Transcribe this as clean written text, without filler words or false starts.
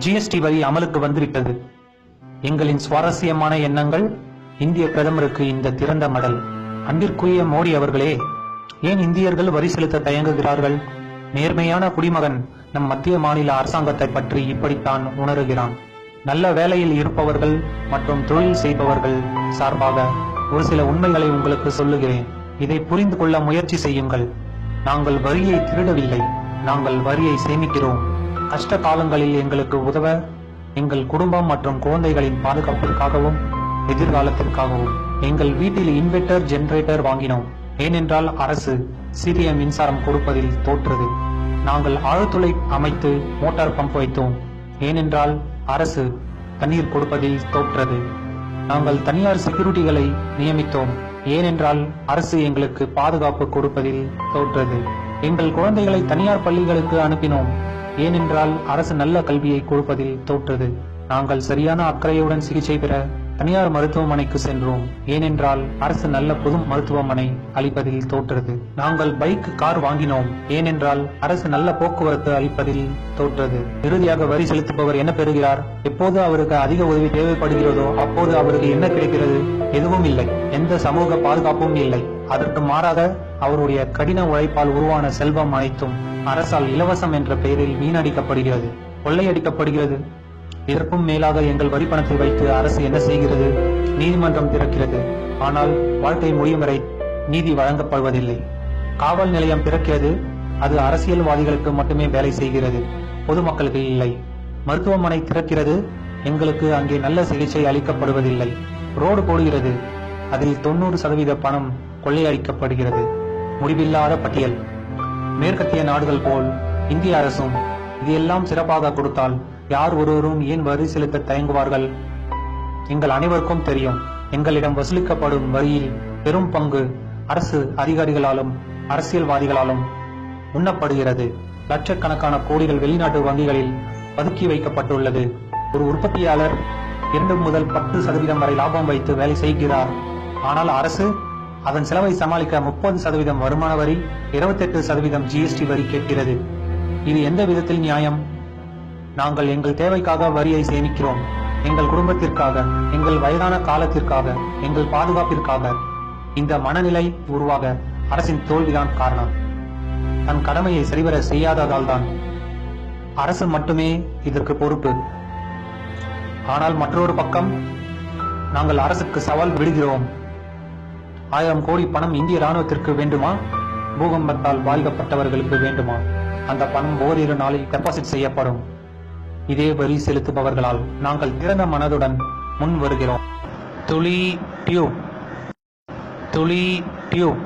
GST வரி அமலுக்கு வந்துவிட்டது. எங்களின் சுவாரஸ்யமான எண்ணங்கள். இந்திய பிரதமருக்கு இந்த திறந்த மடல். அன்பிற்குரிய மோடி அவர்களே, ஏன் இந்தியர்கள் வரி செலுத்த தயங்குகிறார்கள்? நேர்மையான குடிமகன் நம் மத்திய மாநில அரசாங்கத்தை பற்றி இப்படித்தான் உணருகிறான். நல்ல வேலையில் இருப்பவர்கள் மற்றும் தொழில் செய்பவர்கள் சார்பாக ஒரு சில உண்மைகளை உங்களுக்கு சொல்லுகிறேன். இதை புரிந்து கொள்ள முயற்சி செய்யுங்கள். நாங்கள் வரியை திருடவில்லை, நாங்கள் வரியை சேமிக்கிறோம். கஷ்ட காலங்களில் எங்களுக்கு உதவ, எங்கள் குடும்பம் மற்றும் குழந்தைகளின் பாதுகாப்பிற்காகவும் எதிர்காலத்திற்காகவும் எங்கள் வீட்டில் இன்வெர்டர் ஜெனரேட்டர் வாங்கினோம். ஏனென்றால் அரசு சிறிய மின்சாரம் கொடுப்பதில் தோற்றது. நாங்கள் ஆழ்துளை அமைத்து மோட்டார் பம்ப் வைத்தோம். ஏனென்றால் அரசு தண்ணீர் கொடுப்பதில் தோற்றது. நாங்கள் தனியார் செக்யூரிட்டிகளை நியமித்தோம். ஏனென்றால் அரசு எங்களுக்கு பாதுகாப்பு கொடுப்பதில் தோற்றது. எங்கள் குழந்தைகளை தனியார் பள்ளிகளுக்கு அனுப்பினோம். ஏனென்றால் அரசு நல்ல கல்வியை கொடுப்பதில் தோற்றது. நாங்கள் சரியான அக்கறையுடன் சிகிச்சை பெற தனியார் மருத்துவமனைக்கு சென்றோம். ஏனென்றால் அரசு நல்ல பொது மருத்துவமனை அளிப்பதில் தோற்றது. நாங்கள் பைக், கார் வாங்கினோம். ஏனென்றால் அரசு நல்ல போக்குவரத்து அளிப்பதில் தோற்றது. இறுதியாக வரி செலுத்துபவர் என்ன பெறுகிறார்? எப்போது அவருக்கு அதிக உதவி தேவைப்படுகிறதோ அப்போது அவருக்கு என்ன கிடைக்கிறது? எதுவும் இல்லை. எந்த சமூக பாதுகாப்பும் இல்லை. அதற்கு மாறாக அவருடைய கடின உழைப்பால் உருவான செல்வம் அனைத்தும் அரசால் இலவசம் என்ற பெயரில் வீணடிக்கப்படுகிறது, கொள்ளையடிக்கப்படுகிறது. இதற்கும் மேலாக எங்கள் வரி பணத்தை வைத்து அரசு என்ன செய்கிறது? நீதிமன்றம் திறக்கிறது. ஆனால் வாழ்க்கை முடியும் வரை நீதி வழங்கப்படுவதில்லை. காவல் நிலையம் திறக்கிறது. அது அரசியல்வாதிகளுக்கு மட்டுமே வேலை செய்கிறது, பொதுமக்களுக்கு இல்லை. மருத்துவமனை திறக்கிறது. எங்களுக்கு அங்கே நல்ல சிகிச்சை அளிக்கப்படுவதில்லை. ரோடு போடுகிறது. அதில் 90% பணம் கொள்ளையடிக்கப்படுகிறது. முடிவில்லாத பட்டியல். மேற்கத்திய நாடுகள் போல் இந்திய அரசும் இதையெல்லாம் சிறப்பாக கொடுத்தால் யார் ஒருவரும் ஏன் வரி செலுத்த தயங்குவார்கள்? எங்கள் அனைவருக்கும் தெரியும், எங்களிடம் வசூலிக்கப்படும் வரியில் பெரும் பங்கு அரசு அதிகாரிகளாலும் அரசியல்வாதிகளாலும் உண்ணப்படுகிறது. லட்சக்கணக்கான கோடிகள் வெளிநாட்டு வங்கிகளில் பதுக்கி வைக்கப்பட்டுள்ளது. ஒரு உற்பத்தியாளர் 2 முதல் 10% வரை லாபம் வைத்து வேலை செய்கிறார். ஆனால் அரசு அதன் செலவை சமாளிக்க 30% வருமான வரி, 28% ஜிஎஸ்டி வரி கேட்கிறது. இது எந்த விதத்தில் நியாயம்? நாங்கள் எங்கள் தேவைக்காக வரியை சேமிக்கிறோம். எங்கள் குடும்பத்திற்காக, எங்கள் வயதான காலத்திற்காக, எங்கள் பாதுகாப்பிற்காக. இந்த மனநிலை உருவாக அரசின் தோல்விதான் காரணம். தன் கடமையை சரிவர செய்யாததால் தான். அரசு மட்டுமே இதற்கு பொறுப்பு. ஆனால் மற்றொரு பக்கம் நாங்கள் அரசுக்கு சவால் விடுகிறோம். 1000 கோடி பணம் இந்திய ராணுவத்திற்கு வேண்டுமா? பூகம்பத்தால் பாதிக்கப்பட்டவர்களுக்கு வேண்டுமா? அந்த பணம் ஓரிரு நாளில் டெபாசிட் செய்யப்படும். இதே வரி செலுத்துபவர்களால் நாங்கள் திறந்த மனதுடன் முன் வருகிறோம். துளி டியூப், துளி டியூப்.